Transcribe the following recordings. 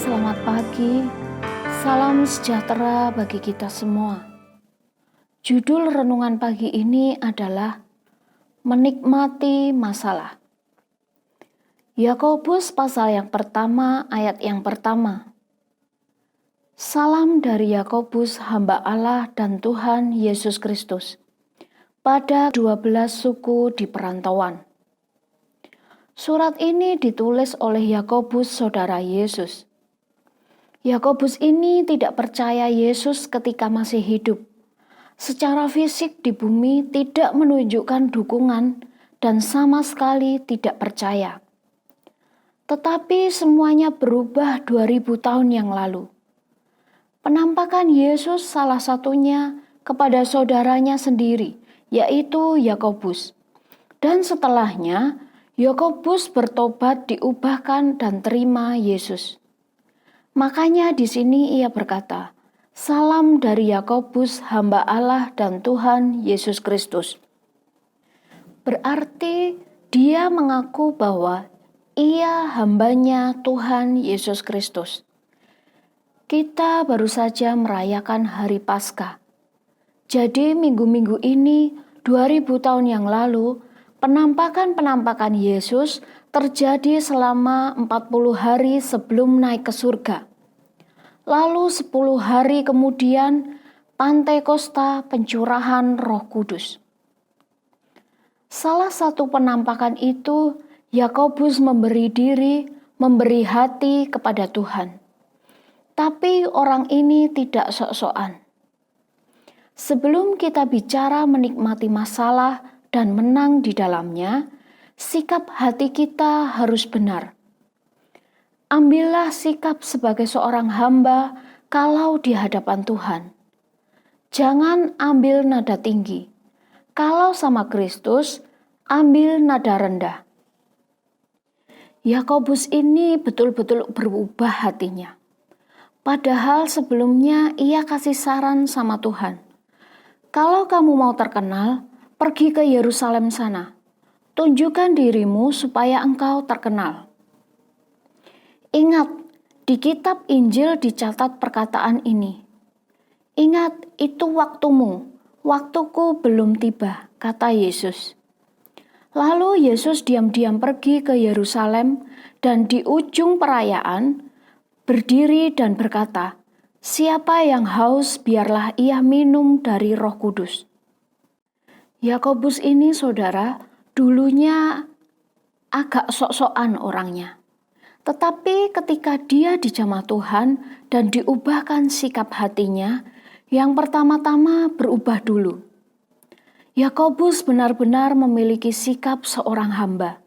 selamat pagi. Salam sejahtera bagi kita semua. Judul renungan pagi ini adalah Menikmati Masalah. Yakobus pasal yang pertama, ayat yang pertama. Salam dari Yakobus, hamba Allah dan Tuhan Yesus Kristus, pada 12 suku di perantauan. Surat ini ditulis oleh Yakobus, saudara Yesus. Yakobus ini tidak percaya Yesus ketika masih hidup. Secara fisik di bumi tidak menunjukkan dukungan dan sama sekali tidak percaya. Tetapi semuanya berubah 2000 tahun yang lalu. Penampakan Yesus salah satunya kepada saudaranya sendiri, yaitu Yakobus. Dan setelahnya, Yakobus bertobat, diubahkan dan terima Yesus. Makanya di sini ia berkata, salam dari Yakobus, hamba Allah dan Tuhan Yesus Kristus. Berarti dia mengaku bahwa ia hambanya Tuhan Yesus Kristus. Kita baru saja merayakan hari Paskah. Jadi minggu-minggu ini, 2000 tahun yang lalu, penampakan Yesus terjadi selama 40 hari sebelum naik ke surga. Lalu 10 hari kemudian, Pantekosta, pencurahan Roh Kudus. Salah satu penampakan itu, Yakobus memberi diri, memberi hati kepada Tuhan. Tapi orang ini tidak sok-sokan. Sebelum kita bicara menikmati masalah dan menang di dalamnya, sikap hati kita harus benar. Ambillah sikap sebagai seorang hamba kalau di hadapan Tuhan. Jangan ambil nada tinggi. Kalau sama Kristus, ambil nada rendah. Yakobus ini betul-betul berubah hatinya. Padahal sebelumnya ia kasih saran sama Tuhan. Kalau kamu mau terkenal, pergi ke Yerusalem sana. Tunjukkan dirimu supaya engkau terkenal. Ingat, di kitab Injil dicatat perkataan ini. Ingat, itu waktumu, waktuku belum tiba, kata Yesus. Lalu Yesus diam-diam pergi ke Yerusalem dan di ujung perayaan berdiri dan berkata, siapa yang haus biarlah ia minum dari Roh Kudus. Yakobus ini, saudara, dulunya agak sok-sokan orangnya. Tetapi ketika dia dijamah Tuhan dan diubahkan sikap hatinya, yang pertama-tama berubah dulu. Yakobus benar-benar memiliki sikap seorang hamba.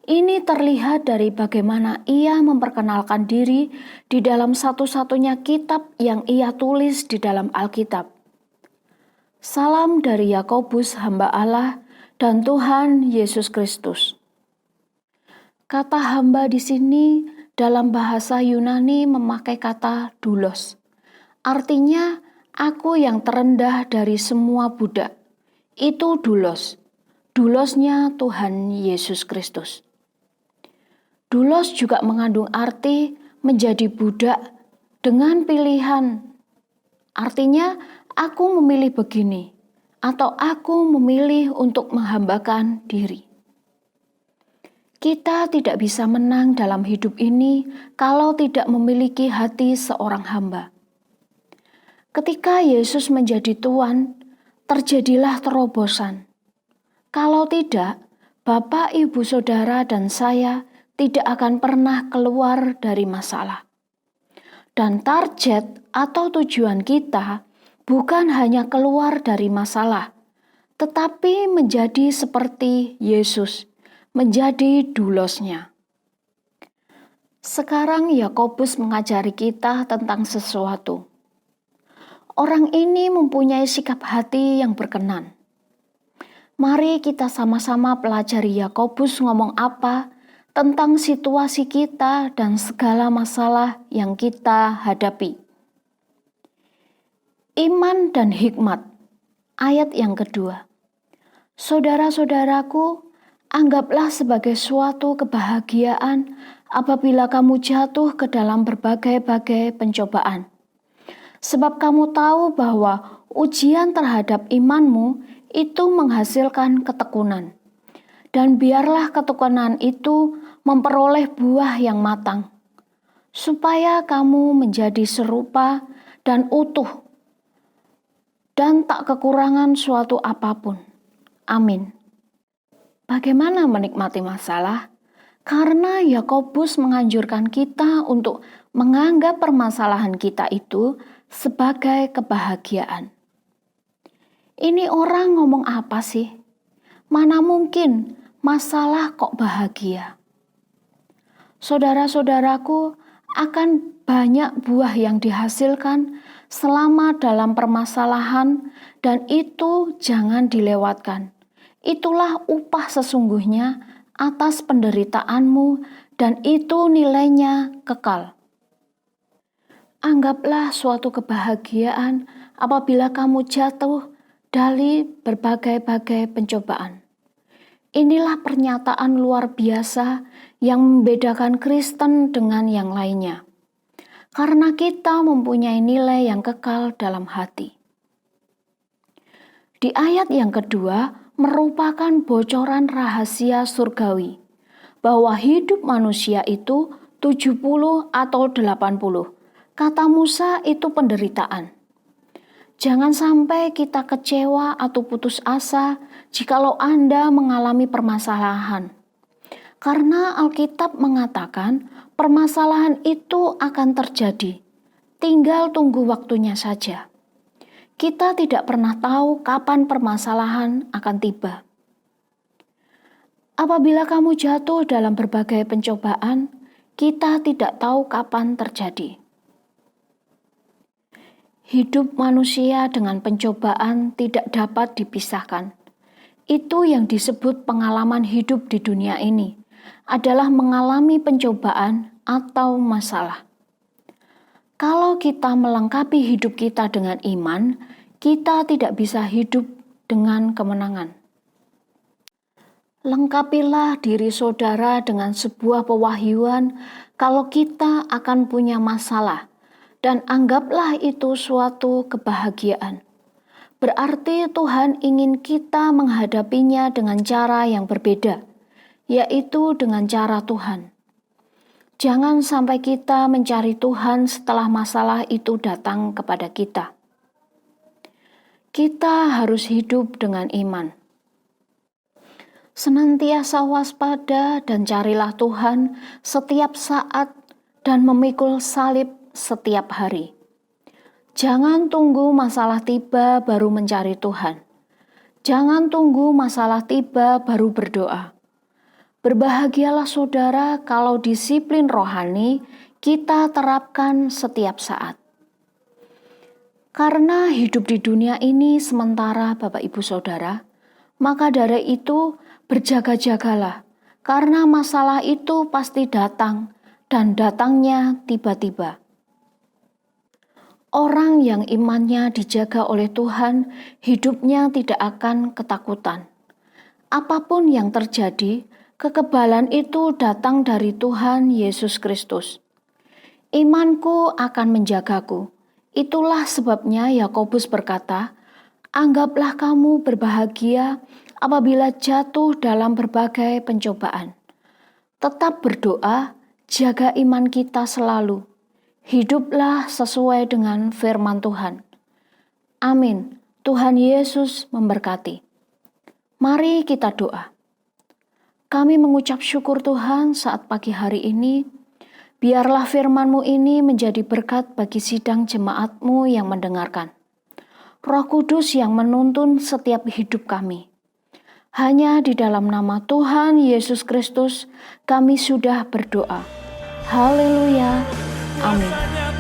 Ini terlihat dari bagaimana ia memperkenalkan diri di dalam satu-satunya kitab yang ia tulis di dalam Alkitab. Salam dari Yakobus, hamba Allah dan Tuhan Yesus Kristus. Kata hamba di sini dalam bahasa Yunani memakai kata doulos. Artinya, aku yang terendah dari semua budak. Itu doulos. Doulosnya Tuhan Yesus Kristus. Doulos juga mengandung arti menjadi budak dengan pilihan. Artinya, aku memilih begini, atau aku memilih untuk menghambakan diri. Kita tidak bisa menang dalam hidup ini kalau tidak memiliki hati seorang hamba. Ketika Yesus menjadi Tuan, terjadilah terobosan. Kalau tidak, Bapak, Ibu, Saudara, dan saya tidak akan pernah keluar dari masalah. Dan target atau tujuan kita bukan hanya keluar dari masalah, tetapi menjadi seperti Yesus, menjadi doulosnya. Sekarang Yakobus mengajari kita tentang sesuatu. Orang ini mempunyai sikap hati yang berkenan. Mari kita sama-sama pelajari Yakobus ngomong apa tentang situasi kita dan segala masalah yang kita hadapi. Iman dan hikmat, ayat yang kedua. Saudara-saudaraku, anggaplah sebagai suatu kebahagiaan apabila kamu jatuh ke dalam berbagai-bagai pencobaan. Sebab kamu tahu bahwa ujian terhadap imanmu itu menghasilkan ketekunan. Dan biarlah ketekunan itu memperoleh buah yang matang, supaya kamu menjadi serupa dan utuh, dan tak kekurangan suatu apapun. Amin. Bagaimana menikmati masalah? Karena Yakobus menganjurkan kita untuk menganggap permasalahan kita itu sebagai kebahagiaan. Ini orang ngomong apa sih? Mana mungkin masalah kok bahagia? Saudara-saudaraku, akan banyak buah yang dihasilkan selama dalam permasalahan, dan itu jangan dilewatkan. Itulah upah sesungguhnya atas penderitaanmu, dan itu nilainya kekal. Anggaplah suatu kebahagiaan apabila kamu jatuh dari berbagai-bagai pencobaan. Inilah pernyataan luar biasa yang membedakan Kristen dengan yang lainnya. Karena kita mempunyai nilai yang kekal dalam hati. Di ayat yang kedua merupakan bocoran rahasia surgawi, bahwa hidup manusia itu 70 atau 80. Kata Musa itu penderitaan. Jangan sampai kita kecewa atau putus asa jikalau Anda mengalami permasalahan. Karena Alkitab mengatakan permasalahan itu akan terjadi. Tinggal tunggu waktunya saja. Kita tidak pernah tahu kapan permasalahan akan tiba. Apabila kamu jatuh dalam berbagai pencobaan, kita tidak tahu kapan terjadi. Hidup manusia dengan pencobaan tidak dapat dipisahkan. Itu yang disebut pengalaman hidup di dunia ini, adalah mengalami pencobaan atau masalah. Kalau kita melengkapi hidup kita dengan iman, kita tidak bisa hidup dengan kemenangan. Lengkapilah diri saudara dengan sebuah pewahyuan kalau kita akan punya masalah, dan anggaplah itu suatu kebahagiaan. Berarti Tuhan ingin kita menghadapinya dengan cara yang berbeda, yaitu dengan cara Tuhan. Jangan sampai kita mencari Tuhan setelah masalah itu datang kepada kita. Kita harus hidup dengan iman. Senantiasa waspada dan carilah Tuhan setiap saat dan memikul salib setiap hari. Jangan tunggu masalah tiba baru mencari Tuhan. Jangan tunggu masalah tiba baru berdoa. Berbahagialah saudara kalau disiplin rohani kita terapkan setiap saat. Karena hidup di dunia ini sementara, Bapak Ibu Saudara, maka dari itu berjaga-jagalah, karena masalah itu pasti datang dan datangnya tiba-tiba. Orang yang imannya dijaga oleh Tuhan, hidupnya tidak akan ketakutan. Apapun yang terjadi, kekebalan itu datang dari Tuhan Yesus Kristus. Imanku akan menjagaku. Itulah sebabnya Yakobus berkata, anggaplah kamu berbahagia apabila jatuh dalam berbagai pencobaan. Tetap berdoa, jaga iman kita selalu. Hiduplah sesuai dengan firman Tuhan. Amin. Tuhan Yesus memberkati. Mari kita doa. Kami mengucap syukur Tuhan saat pagi hari ini. Biarlah firman-Mu ini menjadi berkat bagi sidang jemaat-Mu yang mendengarkan. Roh Kudus yang menuntun setiap hidup kami. Hanya di dalam nama Tuhan Yesus Kristus kami sudah berdoa. Haleluya. Amin.